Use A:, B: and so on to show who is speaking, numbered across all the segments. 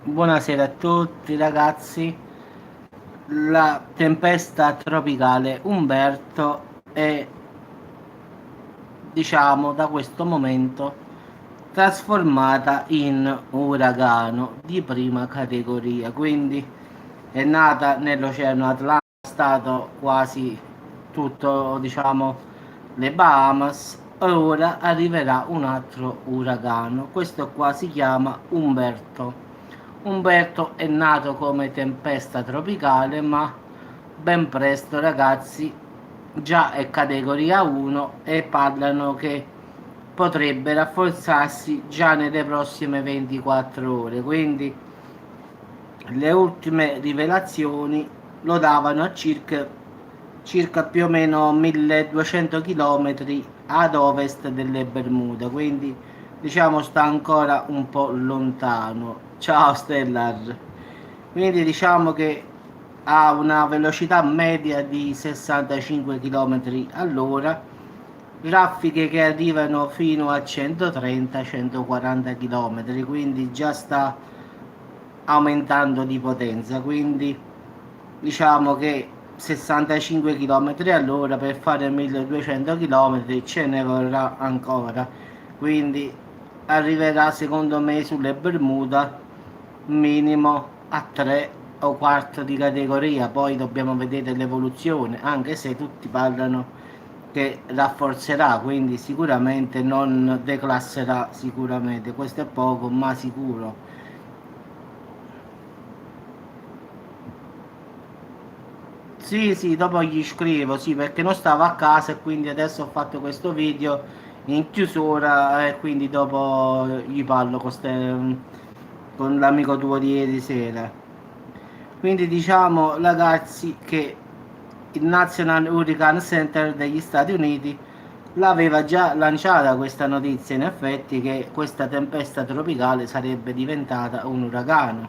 A: Buonasera a tutti ragazzi. La tempesta tropicale Umberto è, diciamo, da questo momento trasformata in uragano di prima categoria, quindi è nata nell'Oceano Atlantico, è stato quasi tutto, diciamo, le Bahamas, e ora arriverà un altro uragano. Questo qua si chiama Umberto. Umberto è nato come tempesta tropicale, ma ben presto, ragazzi, già è categoria 1 e parlano che potrebbe rafforzarsi già nelle prossime 24 ore. Quindi le ultime rivelazioni lo davano a circa più o meno 1200 km ad ovest delle Bermuda, quindi diciamo sta ancora un po' lontano. Ciao Stellar. Quindi diciamo che ha una velocità media di 65 km all'ora, raffiche che arrivano fino a 130-140 km, quindi già sta aumentando di potenza, quindi diciamo che 65 km all'ora per fare 1200 km ce ne vorrà ancora, quindi arriverà secondo me sulle Bermuda minimo a 3 o quarto di categoria. Poi dobbiamo vedere l'evoluzione, anche se tutti parlano che rafforzerà, quindi sicuramente non declasserà, sicuramente questo è poco ma sicuro. Sì, sì, dopo gli scrivo, sì, perché non stavo a casa e quindi adesso ho fatto questo video in chiusura e quindi dopo gli parlo con l'amico tuo di ieri sera. Quindi diciamo, ragazzi, che il National Hurricane Center degli Stati Uniti l'aveva già lanciata questa notizia, in effetti, che questa tempesta tropicale sarebbe diventata un uragano.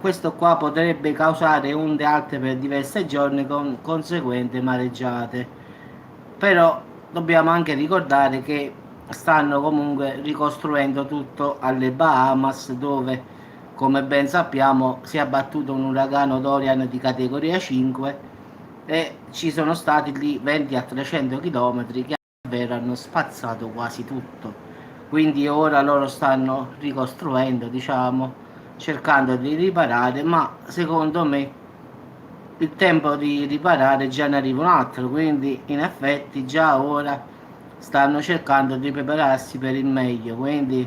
A: Questo qua potrebbe causare onde alte per diversi giorni con conseguenti mareggiate. Però dobbiamo anche ricordare che stanno comunque ricostruendo tutto alle Bahamas, dove, come ben sappiamo, si è abbattuto un uragano Dorian di categoria 5 e ci sono stati lì 20 a 300 km che davvero hanno spazzato quasi tutto. Quindi ora loro stanno ricostruendo, diciamo, cercando di riparare, ma secondo me il tempo di riparare già ne arriva un altro, quindi in effetti già ora stanno cercando di prepararsi per il meglio, quindi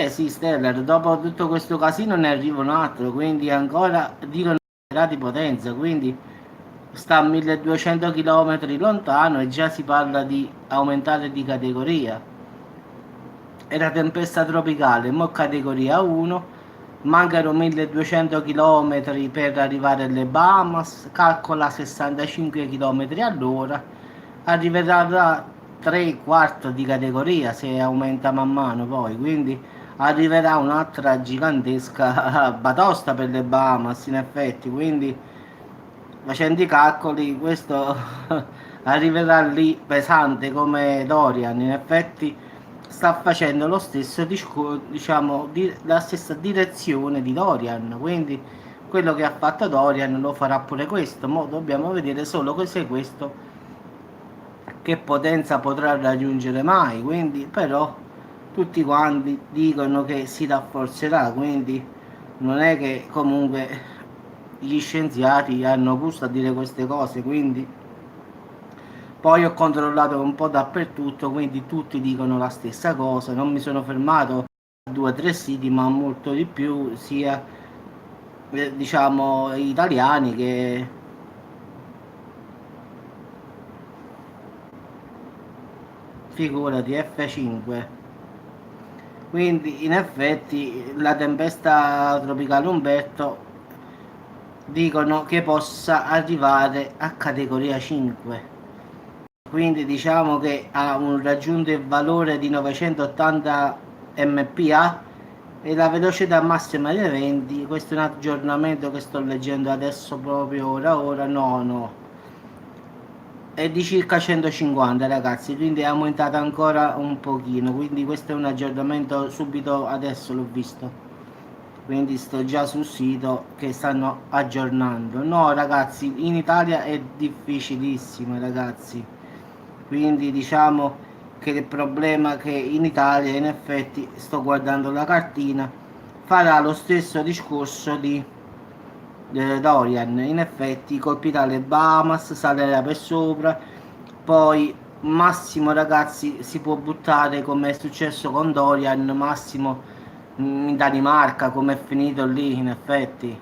A: sì, Stellar, dopo tutto questo casino ne arriva un altro, quindi ancora dicono di potenza, quindi sta a 1200 km lontano e già si parla di aumentare di categoria. Era tempesta tropicale, mo categoria 1, mancano 1200 km per arrivare alle Bahamas, calcola 65 km all'ora, arriverà da 3 quarti di categoria se aumenta man mano poi, quindi arriverà un'altra gigantesca batosta per le Bahamas in effetti, quindi facendo i calcoli questo arriverà lì pesante come Dorian, in effetti sta facendo lo stesso diciamo la stessa direzione di Dorian, quindi quello che ha fatto Dorian lo farà pure questo. Mo dobbiamo vedere solo se questo che potenza potrà raggiungere mai, quindi però tutti quanti dicono che si rafforzerà, quindi non è che comunque gli scienziati hanno gusto a dire queste cose, quindi poi ho controllato un po' dappertutto, quindi tutti dicono la stessa cosa, non mi sono fermato a 2 o 3 siti, ma molto di più, sia diciamo italiani che figurati F5. Quindi in effetti la tempesta tropicale Umberto dicono che possa arrivare a categoria 5. Quindi diciamo che ha un raggiunto il valore di 980 mph e la velocità massima dei venti, questo è un aggiornamento che sto leggendo adesso proprio ora, no, è di circa 150 ragazzi, quindi è aumentato ancora un pochino, quindi questo è un aggiornamento subito adesso l'ho visto. Quindi sto già sul sito che stanno aggiornando. No ragazzi, in Italia è difficilissimo ragazzi. Quindi diciamo che il problema è che in Italia in effetti sto guardando la cartina farà lo stesso discorso di Dorian. In effetti colpirà le Bahamas, salirà per sopra, poi massimo ragazzi si può buttare come è successo con Dorian, massimo in Danimarca, come è finito lì in effetti.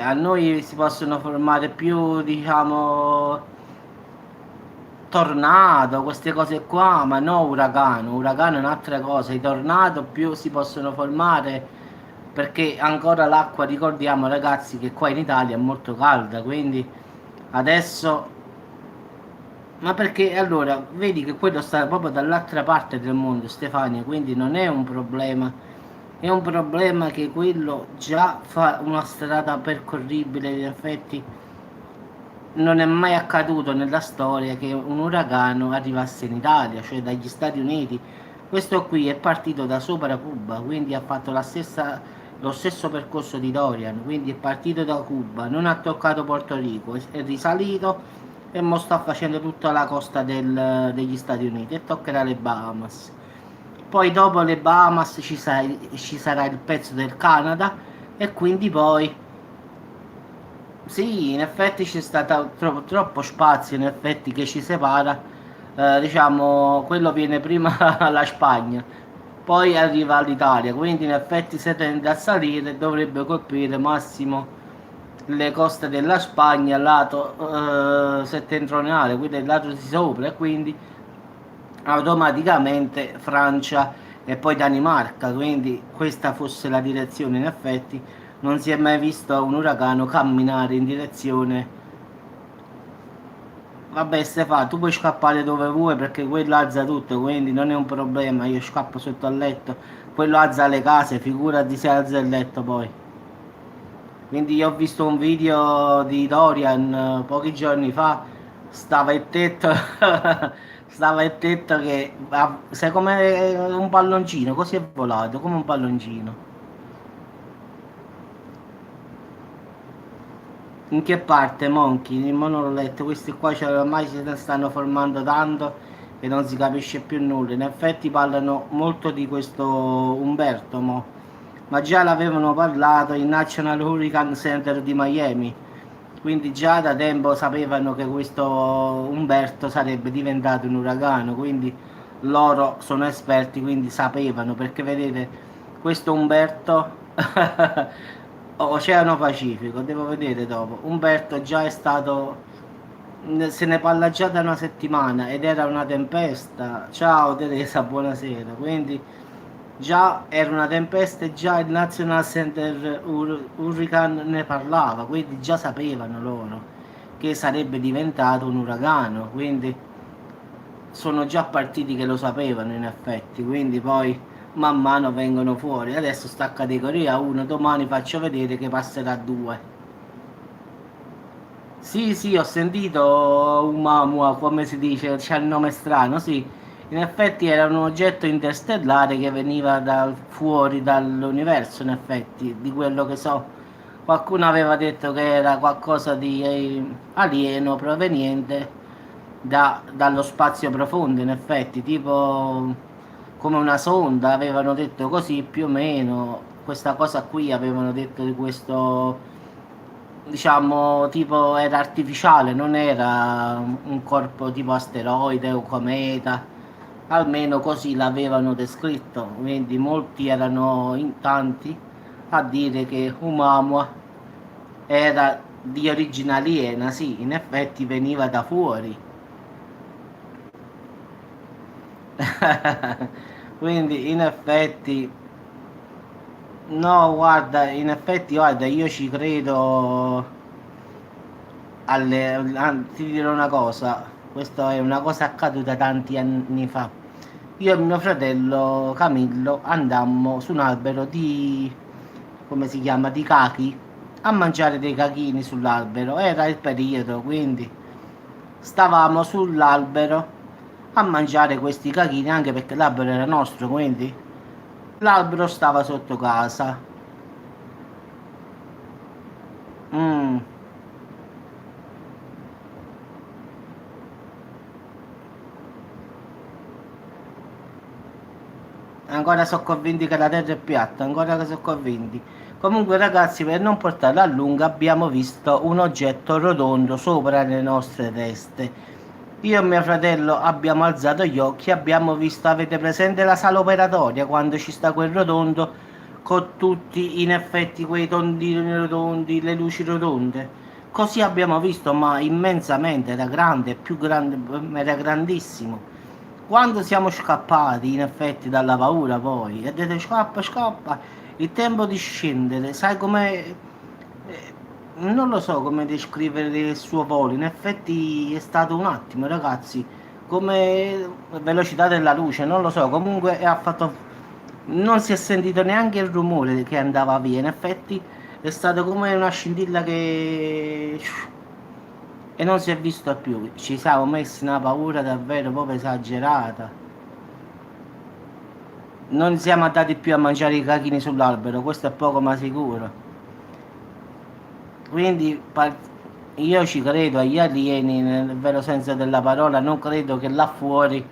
A: A noi si possono formare più, diciamo, tornado, queste cose qua, ma no uragano. Uragano è un'altra cosa. I tornado più si possono formare perché ancora l'acqua, ricordiamo ragazzi che qua in Italia è molto calda, quindi adesso. Ma perché allora vedi che quello sta proprio dall'altra parte del mondo, Stefania, quindi non è un problema. È un problema che quello già fa una strada percorribile, in effetti non è mai accaduto nella storia che un uragano arrivasse in Italia, cioè dagli Stati Uniti. Questo qui è partito da sopra Cuba, quindi ha fatto lo stesso percorso di Dorian, quindi è partito da Cuba, non ha toccato Porto Rico, è risalito e mo sta facendo tutta la costa degli Stati Uniti e toccherà le Bahamas. Poi dopo le Bahamas ci sarà il pezzo del Canada e quindi poi sì, in effetti c'è stato troppo spazio in effetti che ci separa, diciamo, quello viene prima alla Spagna, poi arriva all'Italia, quindi in effetti se tende a salire dovrebbe colpire massimo le coste della Spagna, lato settentrionale, quindi il lato di sopra, e quindi automaticamente Francia e poi Danimarca, quindi questa fosse la direzione in effetti non si è mai visto un uragano camminare in direzione. Vabbè Stefano, tu puoi scappare dove vuoi perché quello alza tutto, quindi non è un problema, io scappo sotto al letto, quello alza le case, figurati se alza il letto poi. Quindi io ho visto un video di Dorian pochi giorni fa, stava il tetto, stava il tetto che, sai come un palloncino, così è volato, come un palloncino. In che parte, Monkey? Ma non l'ho letto, questi qua ormai si stanno formando tanto e non si capisce più nulla. In effetti parlano molto di questo Umberto, ma già l'avevano parlato in National Hurricane Center di Miami. Quindi già da tempo sapevano che questo Umberto sarebbe diventato un uragano, quindi loro sono esperti, quindi sapevano, perché vedete, questo Umberto Oceano Pacifico, devo vedere dopo. Umberto già è stato, se ne parla già da una settimana ed era una tempesta. Ciao Teresa, buonasera. Quindi già era una tempesta e già il National Center Hurricane ne parlava, quindi già sapevano loro che sarebbe diventato un uragano, quindi sono già partiti che lo sapevano in effetti, quindi poi man mano vengono fuori. Adesso sta a categoria 1, domani faccio vedere che passerà a 2. Sì, sì, ho sentito un Mamua, come si dice, c'è il nome strano, sì. In effetti era un oggetto interstellare che veniva fuori dall'universo, in effetti, di quello che so. Qualcuno aveva detto che era qualcosa di alieno proveniente dallo spazio profondo, in effetti, tipo come una sonda, avevano detto così più o meno. Questa cosa qui avevano detto di questo, diciamo, tipo era artificiale, non era un corpo tipo asteroide o cometa, almeno così l'avevano descritto, quindi molti erano in tanti a dire che Oumuamua era di origine aliena, sì, in effetti veniva da fuori. Quindi in effetti no, guarda, in effetti guarda, io ci credo ti dirò una cosa, questa è una cosa accaduta tanti anni fa. Io e mio fratello Camillo andammo su un albero come si chiama, di cachi, a mangiare dei cachini sull'albero. Era il periodo, quindi stavamo sull'albero a mangiare questi cachini, anche perché l'albero era nostro, quindi l'albero stava sotto casa. Mm. Ancora sono convinti che la terra è piatta, ancora che sono convinti. Comunque ragazzi, per non portarla a lungo abbiamo visto un oggetto rotondo sopra le nostre teste. Io e mio fratello abbiamo alzato gli occhi, abbiamo visto, avete presente la sala operatoria quando ci sta quel rotondo con tutti in effetti quei tondini rotondi, le luci rotonde. Così abbiamo visto, ma immensamente, era grande, più grande, era grandissimo. Quando siamo scappati, in effetti, dalla paura poi, e detto scappa, scappa, il tempo di scendere, sai come... non lo so come descrivere il suo volo, in effetti è stato un attimo, ragazzi, come velocità della luce, non lo so, comunque ha fatto... Non si è sentito neanche il rumore che andava via, in effetti è stato come una scintilla che... E non si è visto più, ci siamo messi una paura davvero proprio esagerata. Non siamo andati più a mangiare i cachini sull'albero, questo è poco ma sicuro. Quindi io ci credo agli alieni nel vero senso della parola, non credo che là fuori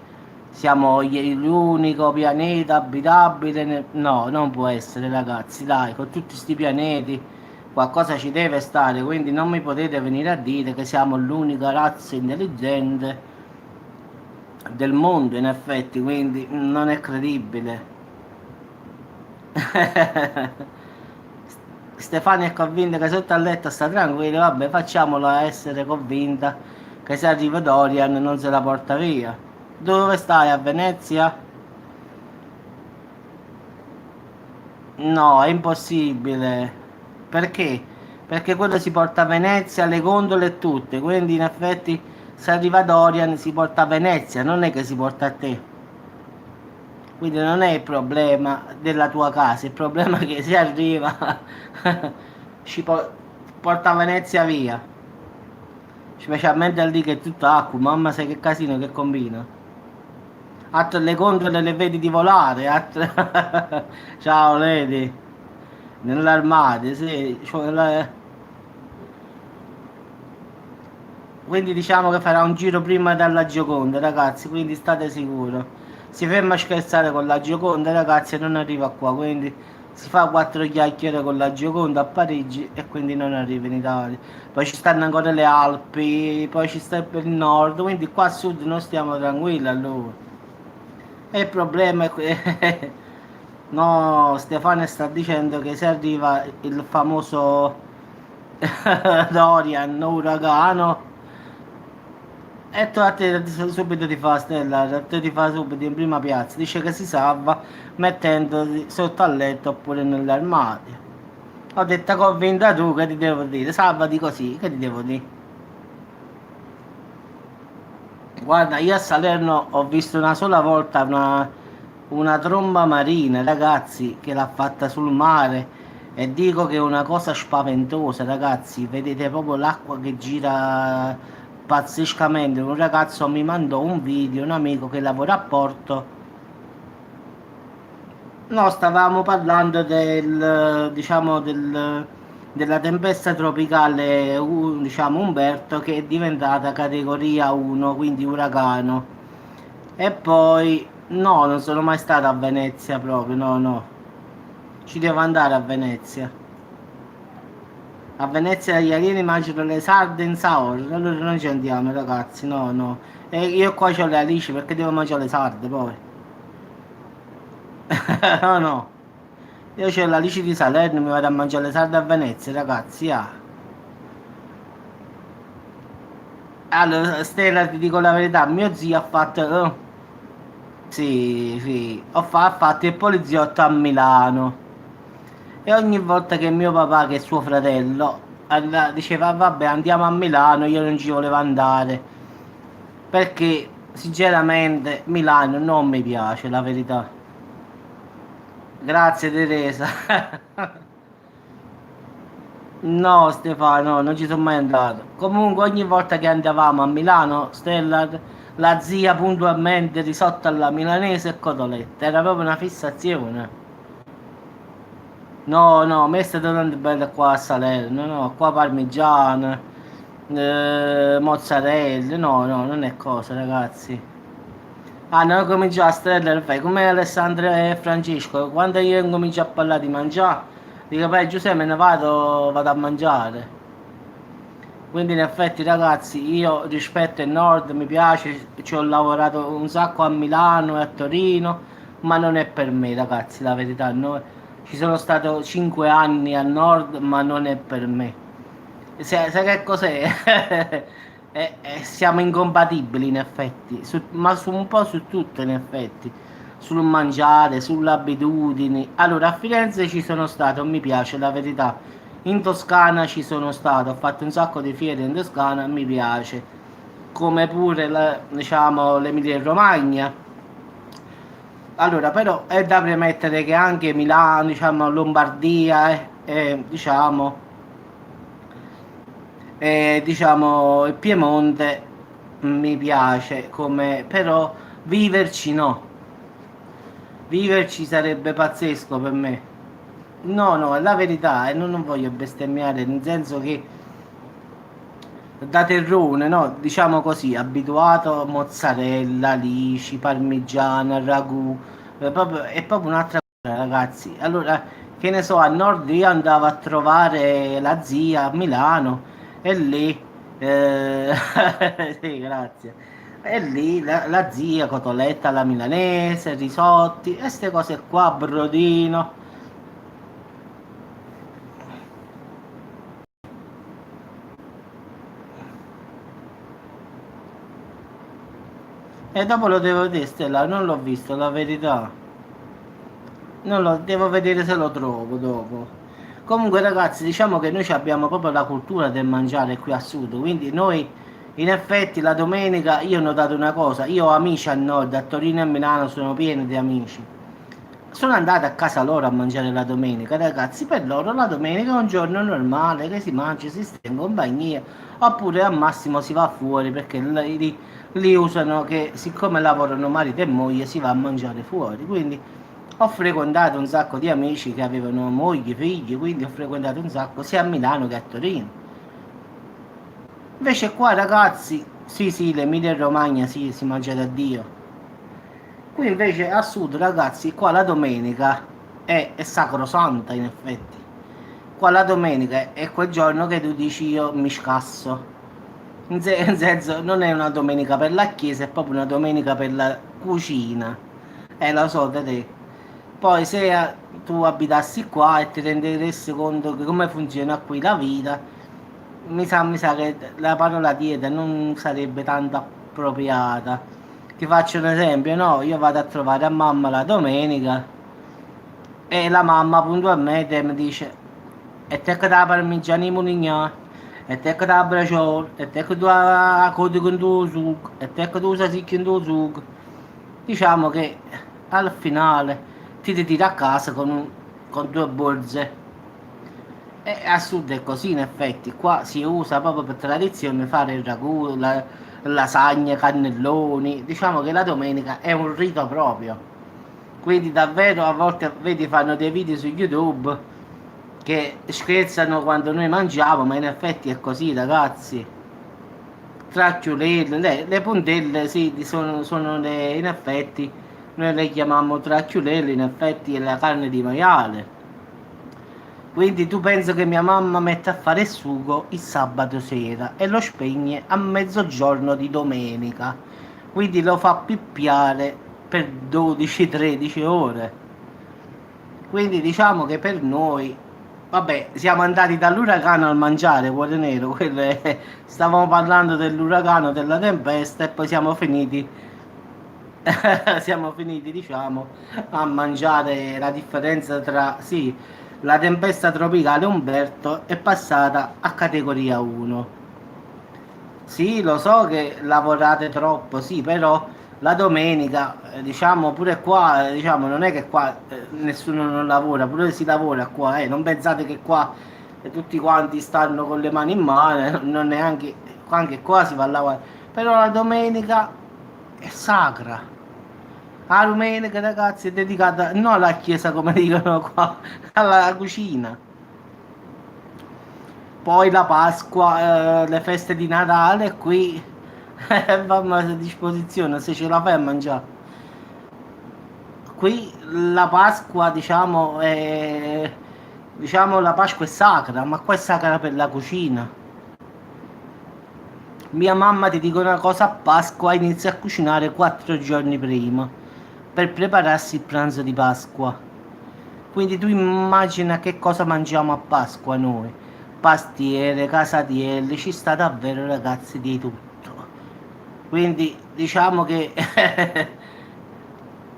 A: siamo l'unico pianeta abitabile. No, non può essere ragazzi, dai, con tutti questi pianeti qualcosa ci deve stare, quindi non mi potete venire a dire che siamo l'unica razza intelligente del mondo in effetti, quindi non è credibile. Stefania è convinta che sotto al letto sta tranquilla, vabbè, facciamola essere convinta che se arriva Dorian non se la porta via. Dove stai? A Venezia? No, è impossibile. Perché? Perché quello si porta a Venezia, le gondole e tutte, quindi in effetti se arriva Dorian si porta a Venezia, non è che si porta a te. Quindi non è il problema della tua casa, il problema è che si arriva, ci porta a Venezia via. Specialmente lì che è tutto acqua, mamma sai che casino che combina. Altre le gondole le vedi di volare, altre... Ciao Lady, nell'armadio, sì. Quindi diciamo che farà un giro prima dalla Gioconda, ragazzi, quindi state sicuro. Si ferma a scherzare con la Gioconda, ragazzi, e non arriva qua, quindi si fa quattro chiacchiere con la Gioconda a Parigi e quindi non arriva in Italia. Poi ci stanno ancora le Alpi, poi ci sta per il nord, quindi qua a sud non stiamo tranquilli allora. E il problema è che... No, Stefano sta dicendo che se arriva il famoso Dorian, uragano, e tu a te subito ti fa stella, a te ti fa subito in prima piazza, dice che si salva mettendoti sotto al letto oppure nell'armadio. Ho detto convinta tu, che ti devo dire? Salvati così, che ti devo dire? Guarda, io a Salerno ho visto una sola volta una tromba marina, ragazzi, che l'ha fatta sul mare e dico che è una cosa spaventosa, ragazzi. Vedete proprio l'acqua che gira pazzescamente. Un ragazzo mi mandò un video, un amico che lavora a Porto. No, stavamo parlando diciamo, della tempesta tropicale, diciamo, Umberto, che è diventata categoria 1, quindi uragano. E poi, no, non sono mai stato a Venezia proprio, no, no. Ci devo andare a Venezia. A Venezia gli alieni mangiano le sarde in sour, allora non ci andiamo, ragazzi, no, no. E io qua c'ho le alici perché devo mangiare le sarde poi. No, no. Io c'ho la Lici di Salerno, mi vado a mangiare le sarde a Venezia, ragazzi. Ah. Allora, Stella, ti dico la verità, mio zio ha fatto... sì, sì, ha fatto il poliziotto a Milano. E ogni volta che mio papà, che è suo fratello, diceva vabbè andiamo a Milano, io non ci volevo andare. Perché, sinceramente, Milano non mi piace, la verità. Grazie Teresa. No, Stefano, non ci sono mai andato. Comunque, ogni volta che andavamo a Milano, Stella, la zia puntualmente risotto alla milanese e cotolette. Era proprio una fissazione. No, no, a me è stato tanto bello qua a Salerno, no, qua parmigiana, mozzarella, no, no, non è cosa, ragazzi. Ah, non comincio a stelle, fai come Alessandro e Francesco, quando io comincio a parlare di mangiare, dico, beh, Giuseppe, me ne vado a mangiare. Quindi in effetti ragazzi io rispetto il nord, mi piace, ci ho lavorato un sacco a Milano e a Torino, ma non è per me ragazzi, la verità, no, ci sono stato 5 anni al nord, ma non è per me. Sai che cos'è? Siamo incompatibili in effetti, ma su un po' su tutto in effetti, sul mangiare, sulle abitudini. Allora, a Firenze ci sono stato, mi piace la verità. In Toscana ci sono stato, ho fatto un sacco di fiere in Toscana, mi piace. Come pure diciamo, l'Emilia Romagna. Allora, però è da premettere che anche Milano, diciamo, Lombardia, diciamo, diciamo il Piemonte mi piace come però viverci no, viverci sarebbe pazzesco per me. No, no, è la verità e non voglio bestemmiare, nel senso che da terrone, no, diciamo così, abituato a mozzarella, lici, parmigiana, ragù, è proprio un'altra cosa, ragazzi. Allora, che ne so, a nord io andavo a trovare la zia a Milano e lì, eh, sì, grazie. E lì la zia, cotoletta alla milanese, risotti, e queste cose qua, brodino. E dopo lo devo dire, Stella, non l'ho visto, la verità. Non lo devo vedere se lo trovo dopo. Comunque ragazzi, diciamo che noi ci abbiamo proprio la cultura del mangiare qui a sud, quindi noi in effetti la domenica io ho notato una cosa, io ho amici al nord, a Torino e a Milano sono pieni di amici. Sono andato a casa loro a mangiare la domenica, ragazzi, per loro la domenica è un giorno normale che si mangia, si sta in compagnia, oppure al massimo si va fuori perché li usano che siccome lavorano marito e moglie si va a mangiare fuori, quindi ho frequentato un sacco di amici che avevano mogli, figli, quindi ho frequentato un sacco sia a Milano che a Torino. Invece qua ragazzi, sì sì, l'Emilia Romagna sì, si mangia da Dio. Qui invece a sud ragazzi, qua la domenica è sacrosanta in effetti. Qua la domenica è quel giorno che tu dici io mi scasso. In senso, non è una domenica per la chiesa, è proprio una domenica per la cucina. Lo so da te. Poi se tu abitassi qua e ti renderesti conto che come funziona qui la vita, mi sa che la parola dieta non sarebbe tanto appropriata. Ti faccio un esempio, no? Io vado a trovare a mamma la domenica e la mamma puntualmente mi dice e te che da parmigiani di Mulignà, e te che da braciole, e te che tu a codi con tu sugo, e te che tu usi con tu sugo. Diciamo che al finale ti ritiri a casa con due borse. E a sud è così in effetti, qua si usa proprio per tradizione fare il ragù, lasagne, cannelloni, diciamo che la domenica è un rito proprio. Quindi davvero a volte vedi fanno dei video su YouTube che scherzano quando noi mangiamo, ma in effetti è così ragazzi. Tracciulelle, le puntelle sì, sono in effetti, noi le chiamiamo tracciulelle, in effetti è la carne di maiale. Quindi tu pensi che mia mamma mette a fare il sugo il sabato sera e lo spegne a mezzogiorno di domenica. Quindi lo fa pippiare per 12-13 ore. Quindi diciamo che per noi, vabbè, siamo andati dall'uragano al mangiare, cuore nero, stavamo parlando dell'uragano, della tempesta e poi siamo finiti, siamo finiti, diciamo, a mangiare la differenza tra, sì, la tempesta tropicale Umberto è passata a categoria 1. Sì, lo so che lavorate troppo, sì, però la domenica, diciamo pure qua, diciamo non è che qua nessuno non lavora, pure si lavora qua, non pensate che qua e tutti quanti stanno con le mani in mano, non neanche, anche qua si va a lavorare. Però la domenica è sacra. La domenica, ragazzi, è dedicata non alla chiesa come dicono qua, alla cucina. Poi la Pasqua, le feste di Natale, qui vanno a disposizione se ce la fai a mangiare. Qui la Pasqua, diciamo la Pasqua è sacra, ma qua è sacra per la cucina. Mia mamma ti dico una cosa, a Pasqua inizia a cucinare 4 giorni prima per prepararsi il pranzo di Pasqua. Quindi tu immagina che cosa mangiamo a Pasqua noi. Pastiere, casatielle, ci sta davvero ragazzi di tutto. Quindi diciamo che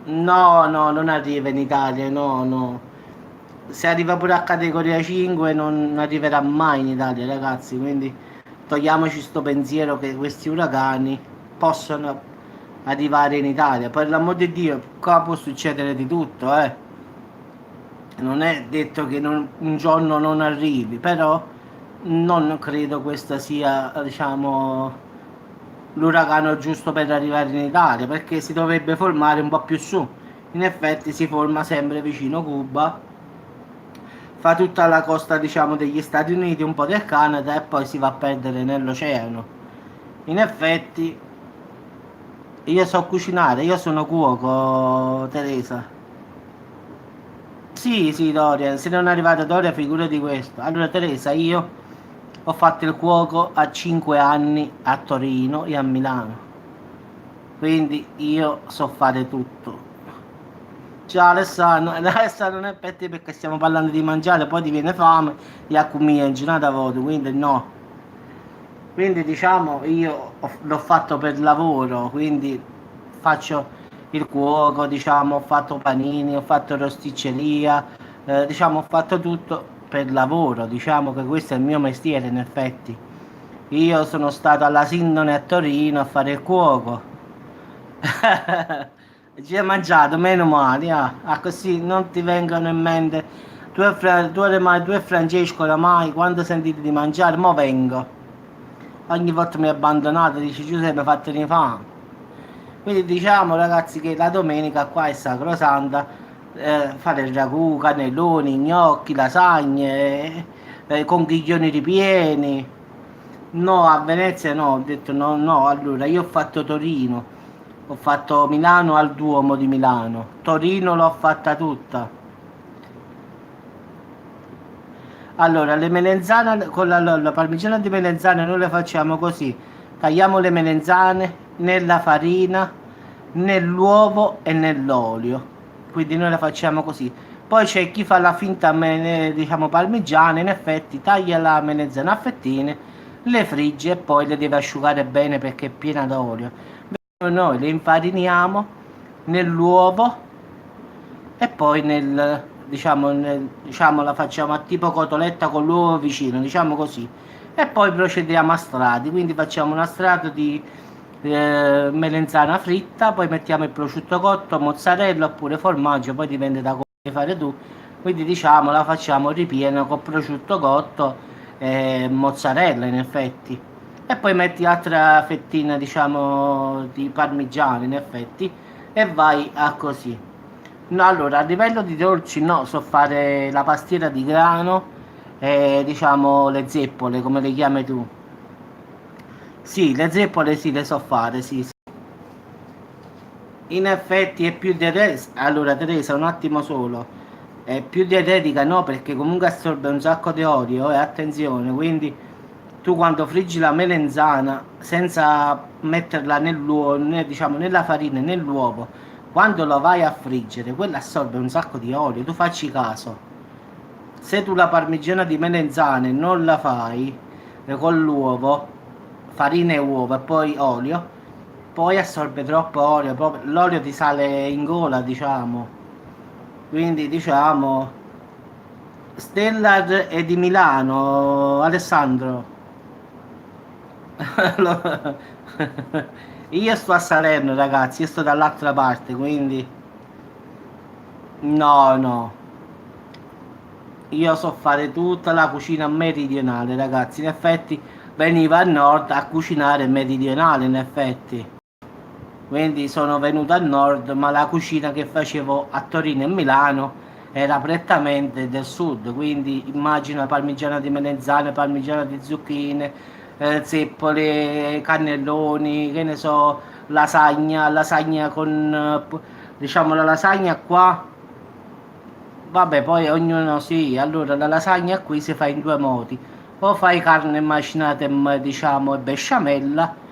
A: no, no, non arriva in Italia, no, no. Se arriva pure a categoria 5 non arriverà mai in Italia ragazzi, quindi togliamoci sto pensiero che questi uragani possono arrivare in Italia. Per l'amor di Dio, qua può succedere di tutto, eh. Non è detto che un giorno non arrivi, però non credo questo sia, diciamo, l'uragano giusto per arrivare in Italia, perché si dovrebbe formare un po' più su. In effetti si forma sempre vicino Cuba, fa tutta la costa, diciamo, degli Stati Uniti, un po' del Canada e poi si va a perdere nell'oceano. In effetti io so cucinare, io sono cuoco, Teresa. Sì, sì, Doria, se non è arrivata Doria, figura di questo. Allora, Teresa, io ho fatto il cuoco a 5 anni a Torino e a Milano, quindi io so fare tutto. Ciao Alessandro, Alessandro non è per te perché stiamo parlando di mangiare, poi ti viene fame e a comincia in giornata voto, quindi no. Quindi diciamo io l'ho fatto per lavoro, quindi faccio il cuoco, diciamo, ho fatto panini, ho fatto rosticceria, diciamo ho fatto tutto per lavoro, diciamo che questo è il mio mestiere in effetti. Io sono stato alla Sindone a Torino a fare il cuoco. Ci hai mangiato, meno male, ah. Ah, così non ti vengono in mente. Tu e Francesco oramai, quando sentite di mangiare, mo vengo. Ogni volta mi abbandonate, dice Giuseppe, fatemi fame. Quindi diciamo ragazzi che la domenica qua è sacrosanta, fare il ragù, cannelloni, gnocchi, lasagne, conchiglioni ripieni. No, a Venezia no, ho detto no, no, allora io ho fatto Torino, ho fatto Milano al Duomo di Milano, Torino l'ho fatta tutta. Allora, le melenzane con la parmigiana di melenzane noi le facciamo così. Tagliamo le melenzane nella farina, nell'uovo e nell'olio. Quindi noi le facciamo così. Poi c'è chi fa la finta, diciamo, parmigiana, in effetti taglia la melenzana a fettine, le frigge e poi le deve asciugare bene perché è piena d'olio. Noi le infariniamo nell'uovo e poi diciamo, la facciamo a tipo cotoletta con l'uovo vicino, diciamo così. E poi procediamo a strati, quindi facciamo una strato di melenzana fritta, poi mettiamo il prosciutto cotto, mozzarella oppure formaggio, poi dipende da come fare tu. Quindi diciamo la facciamo ripiena con prosciutto cotto e mozzarella in effetti. E poi metti altra fettina, diciamo, di parmigiano in effetti e vai a così. No, allora, a livello di dolci no, so fare la pastiera di grano e diciamo le zeppole, come le chiami tu. Sì, le zeppole sì, le so fare, sì, sì. In effetti è più dietetica. Allora, Teresa, un attimo solo. È più dietetica, no, perché comunque assorbe un sacco di olio, e attenzione, quindi tu quando friggi la melenzana senza metterla nell'uovo, diciamo nella farina e nell'uovo, quando lo vai a friggere, quella assorbe un sacco di olio, tu facci caso. Se tu la parmigiana di melenzane non la fai con l'uovo, farina e uovo e poi olio, poi assorbe troppo olio, l'olio ti sale in gola, diciamo. Quindi diciamo Stellar è di Milano, Alessandro. Io sto a Salerno, ragazzi, io sto dall'altra parte, quindi no, no. io so fare tutta la cucina meridionale, ragazzi. In effetti veniva al nord a cucinare meridionale, in effetti. Quindi sono venuto al nord, ma la cucina che facevo a Torino e Milano era prettamente del sud, quindi immagina parmigiana di melanzane, parmigiana di zucchine, zeppole, cannelloni, che ne so, lasagna con, diciamo la lasagna qua, vabbè poi ognuno sì, allora la lasagna qui si fa in due modi, o fai carne macinata e diciamo e besciamella.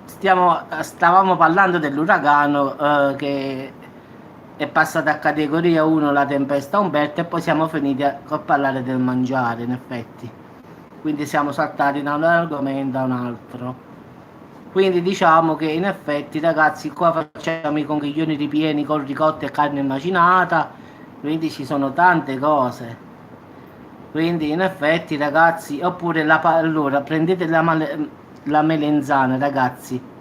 A: Stavamo parlando dell'uragano che è passata a categoria 1 la tempesta Umberto e poi siamo finiti a parlare del mangiare in effetti. Quindi siamo saltati da un argomento a un altro. Quindi diciamo che in effetti ragazzi qua facciamo i conchiglioni ripieni con ricotta e carne macinata, quindi ci sono tante cose. Quindi in effetti ragazzi, oppure allora prendete la melenzana ragazzi,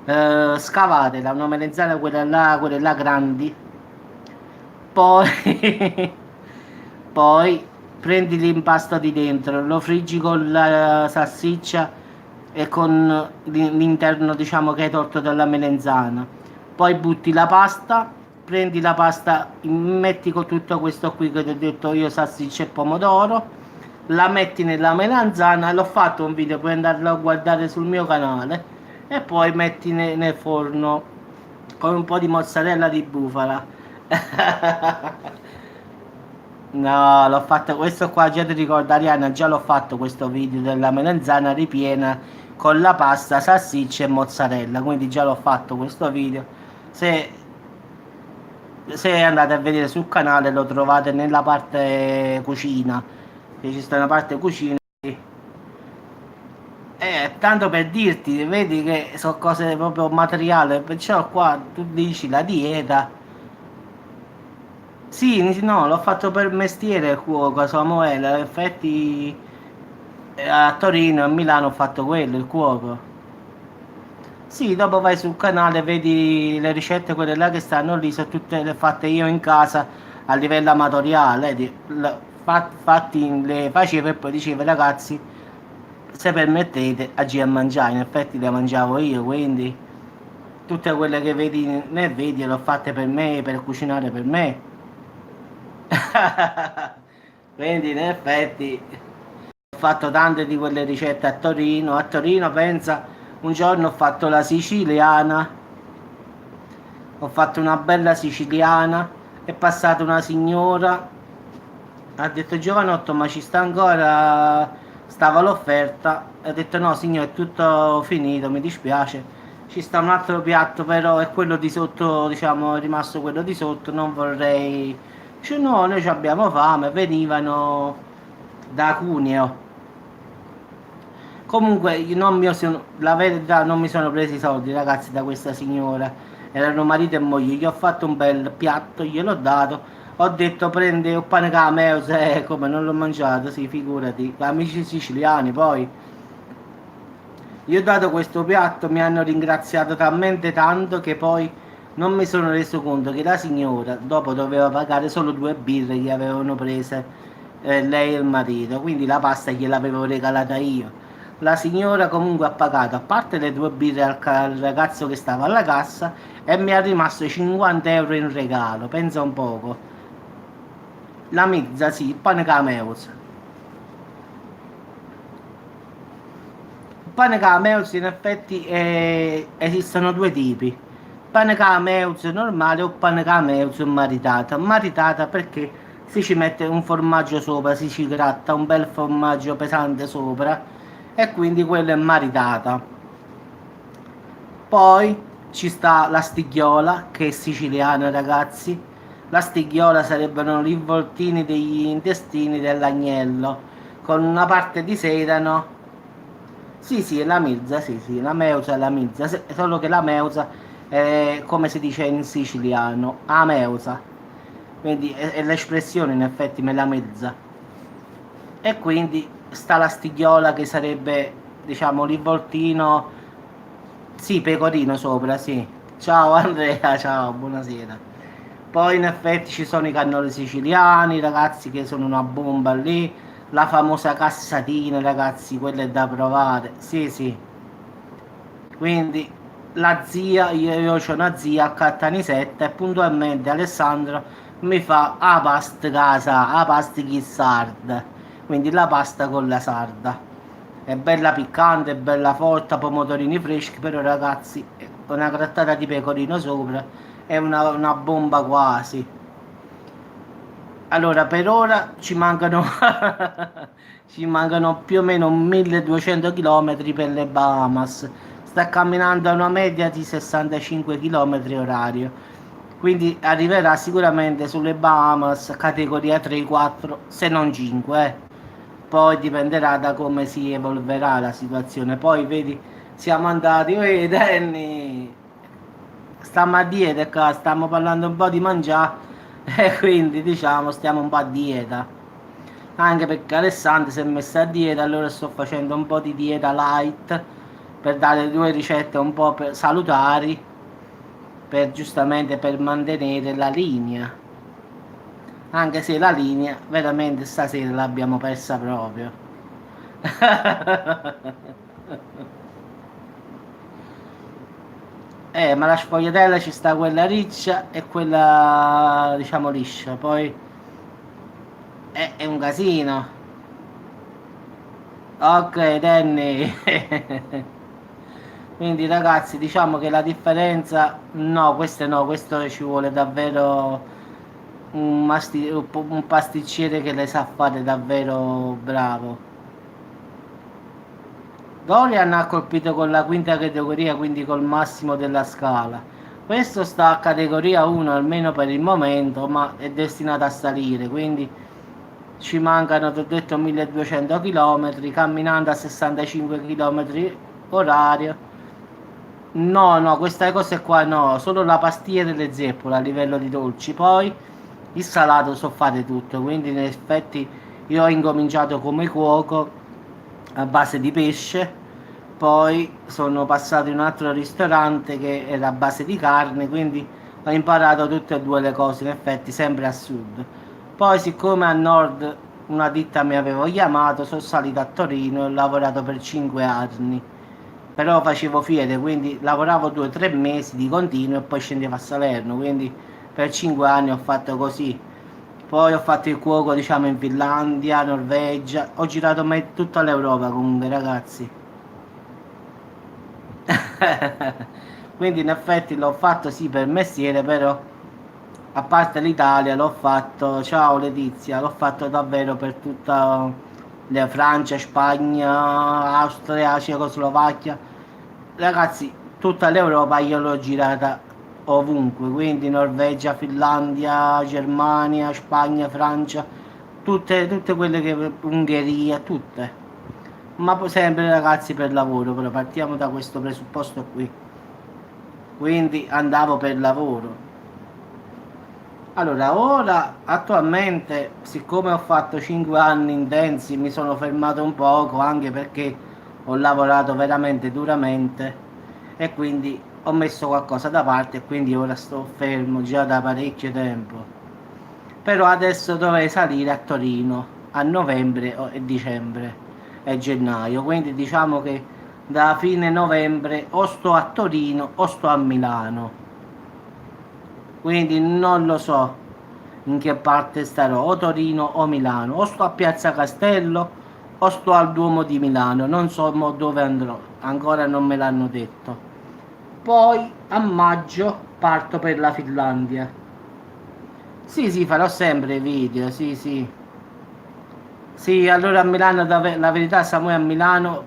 A: scavatela, una melenzana quelle là grandi, poi, poi prendi l'impasto di dentro, lo friggi con la salsiccia e con l'interno diciamo che hai tolto dalla melenzana, poi butti la pasta, prendi la pasta, metti con tutto questo qui che ti ho detto io, salsiccia e pomodoro, la metti nella melanzana, l'ho fatto un video, puoi andarlo a guardare sul mio canale, e poi metti nel forno con un po' di mozzarella di bufala. No, l'ho fatto questo qua, già ti ricordo Arianna, già l'ho fatto questo video della melanzana ripiena con la pasta, salsiccia e mozzarella, quindi già l'ho fatto questo video. Se, se andate a vedere sul canale lo trovate nella parte cucina, che ci sta una parte cucina. Tanto per dirti, vedi che sono cose proprio materiali, perciò qua tu dici la dieta. Sì, no, l'ho fatto per mestiere il cuoco, Samuele, in effetti a Torino e a Milano ho fatto quello, il cuoco. Sì, dopo vai sul canale, vedi le ricette, quelle là che stanno lì, sono tutte le fatte io in casa a livello amatoriale, fatti le facevo e poi dicevo ragazzi, se permettete, agì a mangiare, in effetti le mangiavo io, quindi tutte quelle che vedi nel video le ho fatte per me, per cucinare per me. Quindi in effetti ho fatto tante di quelle ricette a Torino. A Torino, pensa, un giorno ho fatto la siciliana, ho fatto una bella siciliana, è passata una signora, ha detto Giovanotto, ma ci sta ancora, stava l'offerta, ha detto no signore, è tutto finito, mi dispiace. Ci sta un altro piatto, però è quello di sotto, diciamo, è rimasto quello di sotto, non vorrei. Cioè, no, noi ci abbiamo fame, venivano da Cuneo. Comunque, la verità, non mi sono presi i soldi, ragazzi, da questa signora. Erano marito e moglie. Gli ho fatto un bel piatto, gliel'ho dato. Ho detto prende un pane cameo, se come non l'ho mangiato, sì, figurati. Amici siciliani, poi. Gli ho dato questo piatto, mi hanno ringraziato talmente tanto che poi non mi sono reso conto che la signora dopo doveva pagare solo due birre che avevano prese lei e il marito, quindi la pasta gliel'avevo regalata io. La signora comunque ha pagato, a parte le due birre al ragazzo che stava alla cassa, e mi è rimasto 50 euro in regalo, pensa un poco. La mezza, sì, il pane cameos. Pane cameos in effetti esistono due tipi, pane cameos normale o pane cameos maritata. Maritata perché si ci mette un formaggio sopra, si ci gratta un bel formaggio pesante sopra e quindi quello è maritata. Poi ci sta la stighiola che è siciliana, ragazzi. La stighiola sarebbero gli involtini degli intestini dell'agnello con una parte di sedano. Sì, sì, è la mezza, sì, sì, la meusa è la mezza, solo che la meusa è come si dice in siciliano, a meusa, quindi è l'espressione in effetti me la mezza. E quindi sta la stighiola che sarebbe, diciamo, l'involtino, sì, pecorino sopra, sì. Ciao Andrea, ciao, buonasera. Poi in effetti ci sono i cannoli siciliani, ragazzi, che sono una bomba lì. La famosa cassatina, ragazzi, quella è da provare. Sì, sì. Quindi la zia, io ho una zia a Cattanisetta e puntualmente Alessandro mi fa a pasta casa, a pasta chi sarda. Quindi la pasta con la sarda. È bella piccante, è bella forte, pomodorini freschi, però ragazzi, una grattata di pecorino sopra è una bomba quasi. Allora, per ora ci mancano, ci mancano più o meno 1200 km per le Bahamas. Sta camminando a una media di 65 km orario. Quindi arriverà sicuramente sulle Bahamas categoria 3-4, se non 5. Poi dipenderà da come si evolverà la situazione. Poi vedi, siamo andati, Danny, stiamo a dieta qua, stiamo parlando un po' di mangiare e quindi diciamo stiamo un po' a dieta. Anche perché Alessandro si è messo a dieta, allora sto facendo un po' di dieta light per dare due ricette un po' salutari per giustamente per mantenere la linea. Anche se la linea veramente stasera l'abbiamo persa proprio. Ma la sfogliatella ci sta quella riccia e quella diciamo liscia, poi è un casino. Ok, Danny. Quindi ragazzi, diciamo che la differenza, no, questo no, questo ci vuole davvero un pasticcere che le sa fare davvero bravo. Dorian ha colpito con la quinta categoria, quindi col massimo della scala. Questo sta a categoria 1 almeno per il momento, ma è destinato a salire, quindi ci mancano, ti ho detto, 1200 km, camminando a 65 km orario. No, no, queste cose qua no, solo la pastiera e le zeppole a livello di dolci. Poi il salato so fare tutto, quindi in effetti io ho incominciato come cuoco a base di pesce, poi sono passato in un altro ristorante che era a base di carne, quindi ho imparato tutte e due le cose, in effetti sempre a sud. Poi siccome a nord una ditta mi aveva chiamato, sono salito a Torino e ho lavorato per 5 anni. Però facevo fiere, quindi lavoravo 2 o 3 mesi di continuo e poi scendevo a Salerno, quindi per 5 anni ho fatto così. Poi ho fatto il cuoco, diciamo, in Finlandia, Norvegia, ho girato tutta l'Europa comunque, ragazzi. Quindi in effetti l'ho fatto sì per mestiere, però a parte l'Italia l'ho fatto, ciao Letizia, l'ho fatto davvero per tutta la Francia, Spagna, Austria, Cecoslovacchia. Ragazzi, tutta l'Europa io l'ho girata ovunque, quindi Norvegia, Finlandia, Germania, Spagna, Francia, tutte quelle che Ungheria, tutte. Ma sempre ragazzi per lavoro, però partiamo da questo presupposto qui. Quindi andavo per lavoro. Allora, ora attualmente, siccome ho fatto 5 anni intensi, mi sono fermato un poco anche perché ho lavorato veramente duramente e quindi ho messo qualcosa da parte e quindi ora sto fermo già da parecchio tempo. Però adesso dovrei salire a Torino a novembre e dicembre e gennaio, quindi diciamo che da fine novembre o sto a Torino o sto a Milano. Quindi non lo so in che parte starò, o Torino o Milano, o sto a Piazza Castello o sto al Duomo di Milano, non so dove andrò, ancora non me l'hanno detto. Poi a maggio parto per la Finlandia. Sì, sì, farò sempre video, sì, sì. Sì, allora a Milano, la verità, Samuele, a Milano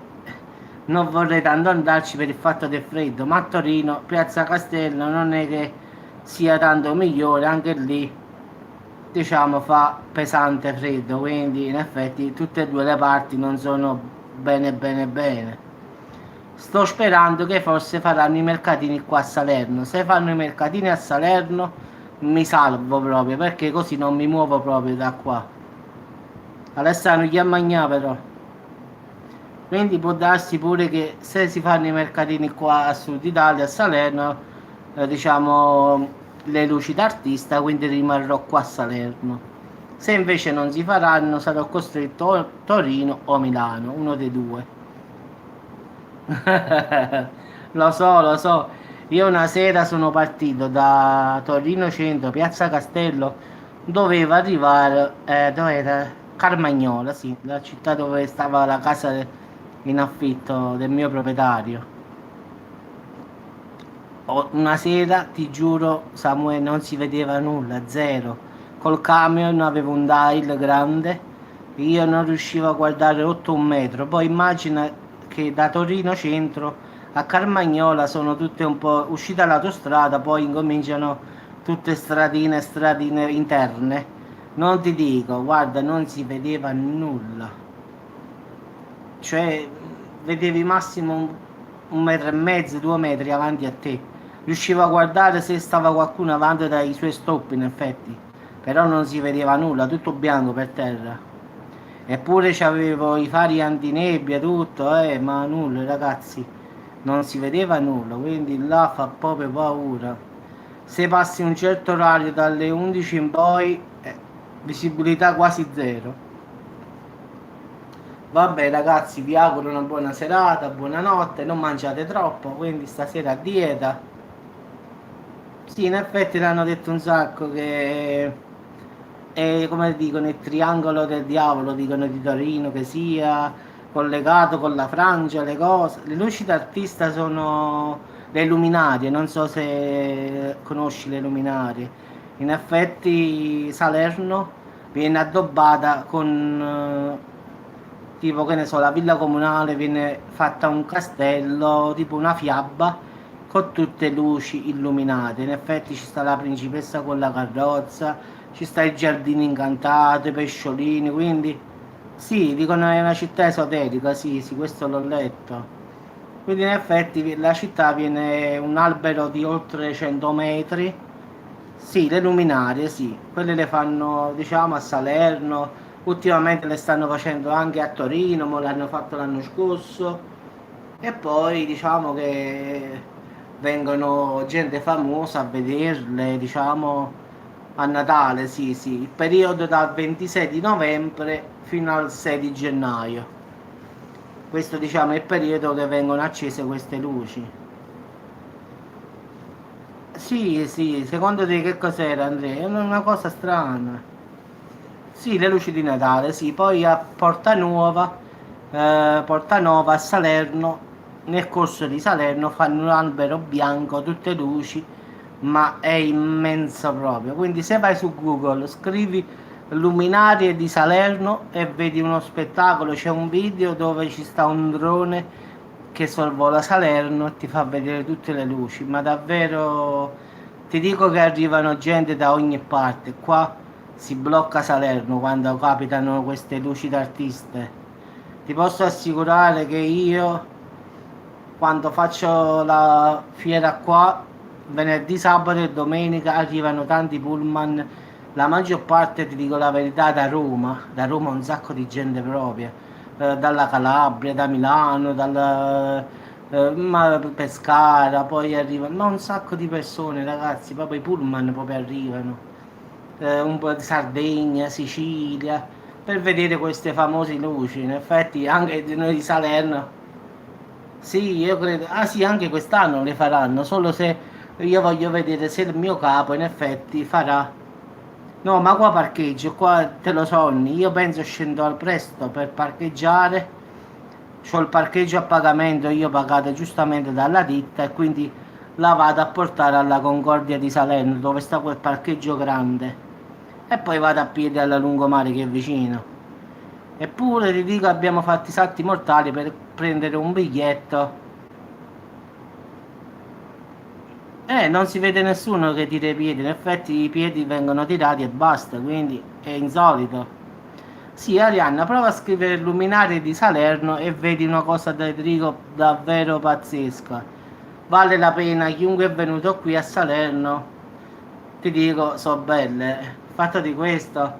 A: non vorrei tanto andarci per il fatto del freddo, ma a Torino, Piazza Castello non è che sia tanto migliore, anche lì diciamo fa pesante freddo, quindi in effetti tutte e due le parti non sono bene bene bene. Sto sperando che forse faranno i mercatini qua a Salerno. Se fanno i mercatini a Salerno mi salvo proprio perché così non mi muovo proprio da qua. Alessandro chi a mangiare però. Quindi può darsi pure che se si fanno i mercatini qua a Sud Italia, a Salerno, diciamo le luci d'artista, quindi rimarrò qua a Salerno. Se invece non si faranno, sarò costretto a Torino o Milano, uno dei due. Lo so, lo so. Io una sera sono partito da Torino Centro, Piazza Castello, dovevo arrivare, dove era? Carmagnola, sì, la città dove stava la casa in affitto del mio proprietario. Una sera, ti giuro, Samuele, non si vedeva nulla, zero. Col camion avevo un dial grande, io non riuscivo a guardare oltre un metro. Poi immagina che da Torino centro a Carmagnola sono tutte un po' uscite dall'autostrada, poi incominciano tutte stradine, stradine interne. Non ti dico, guarda, non si vedeva nulla. Cioè, vedevi massimo un metro e mezzo, 2 metri avanti a te. Riuscivo a guardare se stava qualcuno avanti dai suoi stop, in effetti, però non si vedeva nulla, tutto bianco per terra. Eppure c'avevo i fari antinebbia, tutto, ma nulla, ragazzi, non si vedeva nulla, quindi là fa proprio paura. Se passi un certo orario dalle 11 in poi, visibilità quasi zero. Vabbè ragazzi, vi auguro una buona serata, buonanotte, non mangiate troppo, quindi stasera a dieta. Sì, in effetti l'hanno detto un sacco che è, come dicono, il triangolo del diavolo, dicono di Torino, che sia collegato con la Francia, le cose. Le luci d'artista sono le luminarie, non so se conosci le luminarie. In effetti Salerno viene addobbata con, tipo che ne so, la villa comunale viene fatta un castello, tipo una fiaba, con tutte luci illuminate. In effetti ci sta la principessa con la carrozza, ci sta il giardino incantato, i pesciolini, quindi sì, dicono è una città esoterica, sì, sì, questo l'ho letto. Quindi in effetti la città viene un albero di oltre 100 metri. Sì, le luminarie, sì, quelle le fanno diciamo a Salerno, ultimamente le stanno facendo anche a Torino, ma l'hanno fatto l'anno scorso. E poi diciamo che vengono gente famosa a vederle, diciamo a Natale, sì, sì, il periodo dal 26 di novembre fino al 6 di gennaio. Questo diciamo è il periodo che vengono accese queste luci. Sì, sì, secondo te che cos'era Andrea? È una cosa strana. Sì, le luci di Natale, sì, poi a Porta Nuova a Salerno, nel corso di Salerno fanno un albero bianco, tutte luci, ma è immenso proprio. Quindi se vai su Google, scrivi luminarie di Salerno e vedi uno spettacolo, c'è un video dove ci sta un drone che sorvola Salerno e ti fa vedere tutte le luci, ma davvero ti dico che arrivano gente da ogni parte. Qua si blocca Salerno quando capitano queste luci d'artiste. Ti posso assicurare che io quando faccio la fiera qua, venerdì, sabato e domenica arrivano tanti pullman, la maggior parte, ti dico la verità, da Roma un sacco di gente proprio, dalla Calabria, da Milano, Pescara, poi arrivano, ma un sacco di persone ragazzi, proprio i pullman proprio arrivano, un po' di Sardegna, Sicilia, per vedere queste famose luci, in effetti anche di noi di Salerno. Sì, io credo. Ah sì, anche quest'anno le faranno, solo se io voglio vedere se il mio capo in effetti farà. No, ma qua parcheggio, qua te lo sogni. Io penso scendo al presto per parcheggiare. C'ho il parcheggio a pagamento, io pagato giustamente dalla ditta e quindi la vado a portare alla Concordia di Salerno, dove sta quel parcheggio grande. E poi vado a piedi alla lungomare che è vicino. Eppure ti dico abbiamo fatto i salti mortali per prendere un biglietto. Non si vede nessuno che tira i piedi, in effetti i piedi vengono tirati e basta, quindi è insolito. Sì, Arianna, prova a scrivere Luminare di Salerno e vedi una cosa da dico davvero pazzesca. Vale la pena, chiunque è venuto qui a Salerno, ti dico, so belle. Il fatto di questo,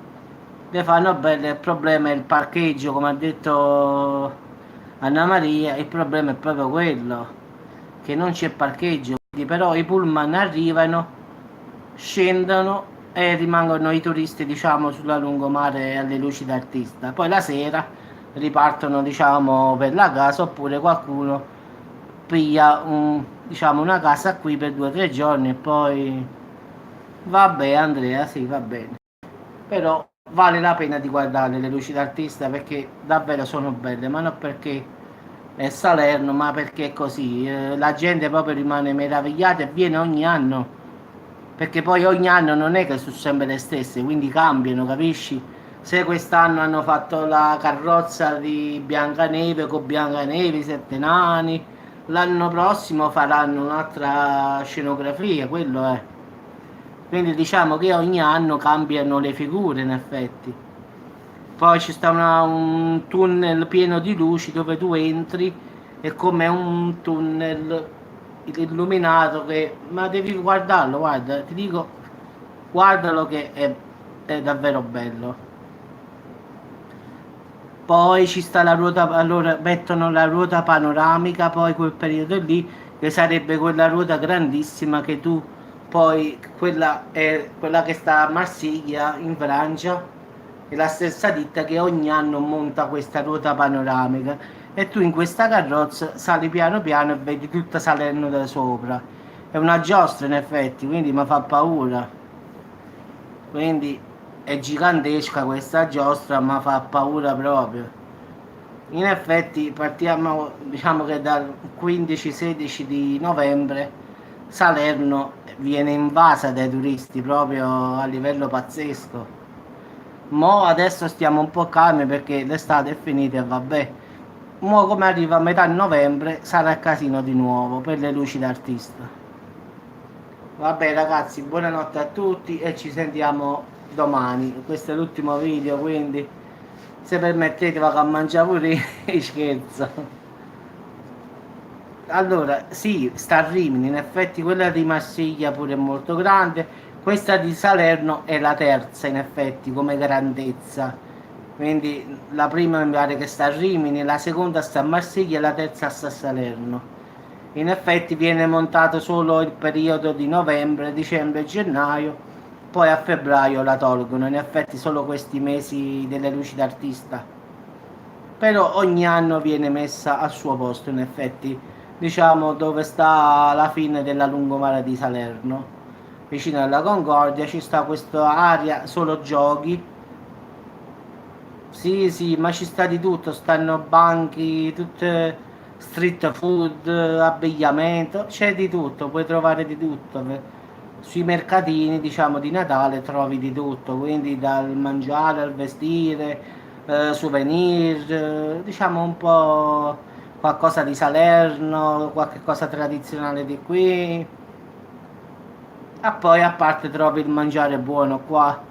A: le fanno belle, il problema è il parcheggio, come ha detto Anna Maria, il problema è proprio quello, che non c'è parcheggio, quindi però i pullman arrivano, scendono e rimangono i turisti, diciamo, sulla lungomare alle luci d'artista. Poi la sera ripartono, diciamo, per la casa, oppure qualcuno piglia diciamo, una casa qui per 2 o 3 giorni e poi vabbè, Andrea, sì, va bene. Però vale la pena di guardare le luci d'artista perché davvero sono belle, ma non perché è Salerno, ma perché è così. La gente proprio rimane meravigliata e viene ogni anno, perché poi ogni anno non è che sono sempre le stesse, quindi cambiano, capisci? Se quest'anno hanno fatto la carrozza di Biancaneve con Biancaneve, i sette nani, l'anno prossimo faranno un'altra scenografia, quello è. Quindi diciamo che ogni anno cambiano le figure in effetti. Poi ci sta un tunnel pieno di luci dove tu entri, è come un tunnel illuminato che... Ma devi guardarlo, guarda, ti dico, guardalo che è davvero bello. Poi ci sta la ruota, allora mettono la ruota panoramica, poi quel periodo lì, che sarebbe quella ruota grandissima che tu poi, quella è quella che sta a Marsiglia, in Francia, è la stessa ditta che ogni anno monta questa ruota panoramica e tu in questa carrozza sali piano piano e vedi tutta Salerno da sopra. È una giostra in effetti, quindi mi fa paura. Quindi è gigantesca questa giostra, ma fa paura proprio. In effetti partiamo, diciamo che dal 15-16 di novembre Salerno viene invasa dai turisti proprio a livello pazzesco. Mo adesso stiamo un po' calmi perché l'estate è finita e vabbè. Mo come arriva a metà novembre sarà il casino di nuovo per le luci d'artista. Vabbè ragazzi, buonanotte a tutti e ci sentiamo domani. Questo è l'ultimo video, quindi se permettete vado a mangiare pure io, scherzo. Allora, sì, sta a Rimini, in effetti quella di Marsiglia pure è molto grande, questa di Salerno è la terza in effetti come grandezza. Quindi la prima mi pare che sta a Rimini, la seconda sta a Marsiglia e la terza sta a Salerno. In effetti viene montato solo il periodo di novembre, dicembre e gennaio, poi a febbraio la tolgono, in effetti solo questi mesi delle luci d'artista. Però ogni anno viene messa al suo posto, in effetti, diciamo dove sta la fine della lungomare di Salerno, vicino alla Concordia, ci sta questa area solo giochi. Sì, sì, ma ci sta di tutto, stanno banchi, tutte street food, abbigliamento, c'è di tutto, puoi trovare di tutto. Sui mercatini, diciamo, di Natale trovi di tutto, quindi dal mangiare al vestire, souvenir, diciamo un po' qualcosa di Salerno, qualche cosa tradizionale di qui. E poi a parte trovi il mangiare buono qua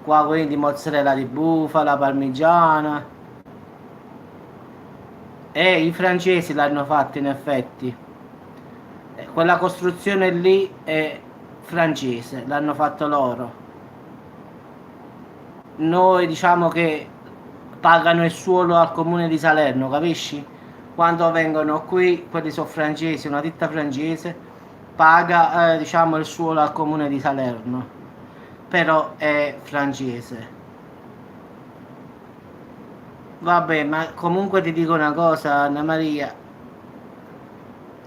A: quindi mozzarella di bufala, parmigiana. E i francesi l'hanno fatto in effetti. Quella costruzione lì è francese, l'hanno fatto loro. Noi diciamo che pagano il suolo al comune di Salerno, capisci? Quando vengono qui, quelli sono francesi, una ditta francese, paga diciamo il suolo al comune di Salerno, però è francese. Vabbè, ma comunque ti dico una cosa, Anna Maria,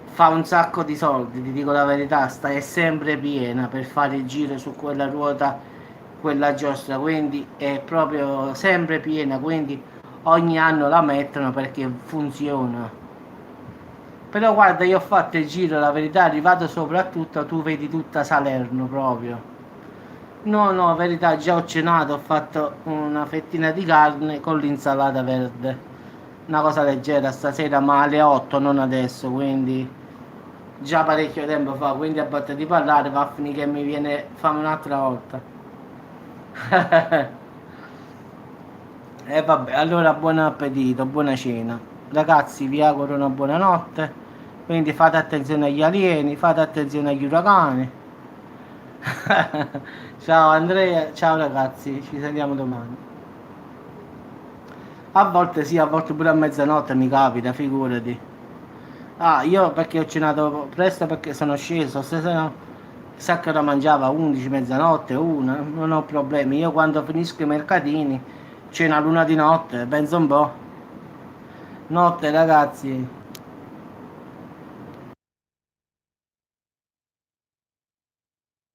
A: fa un sacco di soldi, ti dico la verità, sta è sempre piena per fare il giro su quella ruota, quella giostra, quindi è proprio sempre piena, quindi ogni anno la mettono perché funziona. Però guarda, io ho fatto il giro, la verità, arrivato soprattutto, tu vedi tutta Salerno proprio. No, no, verità, già ho cenato, ho fatto una fettina di carne con l'insalata verde. Una cosa leggera stasera, ma alle 8, non adesso, quindi già parecchio tempo fa, quindi a parte di parlare va a finire che mi viene fame un'altra volta. E vabbè, allora buon appetito, buona cena. Ragazzi, vi auguro una buona notte, quindi fate attenzione agli alieni, fate attenzione agli uragani. Ciao Andrea, ciao ragazzi, ci sentiamo domani. A volte sì, a volte pure a mezzanotte mi capita, figurati. Ah, io perché ho cenato presto perché sono sceso, se no sa che ora mangiava 11, mezzanotte, una, non ho problemi. Io quando finisco i mercatini c'è una luna di notte, penso un po'. Notte ragazzi.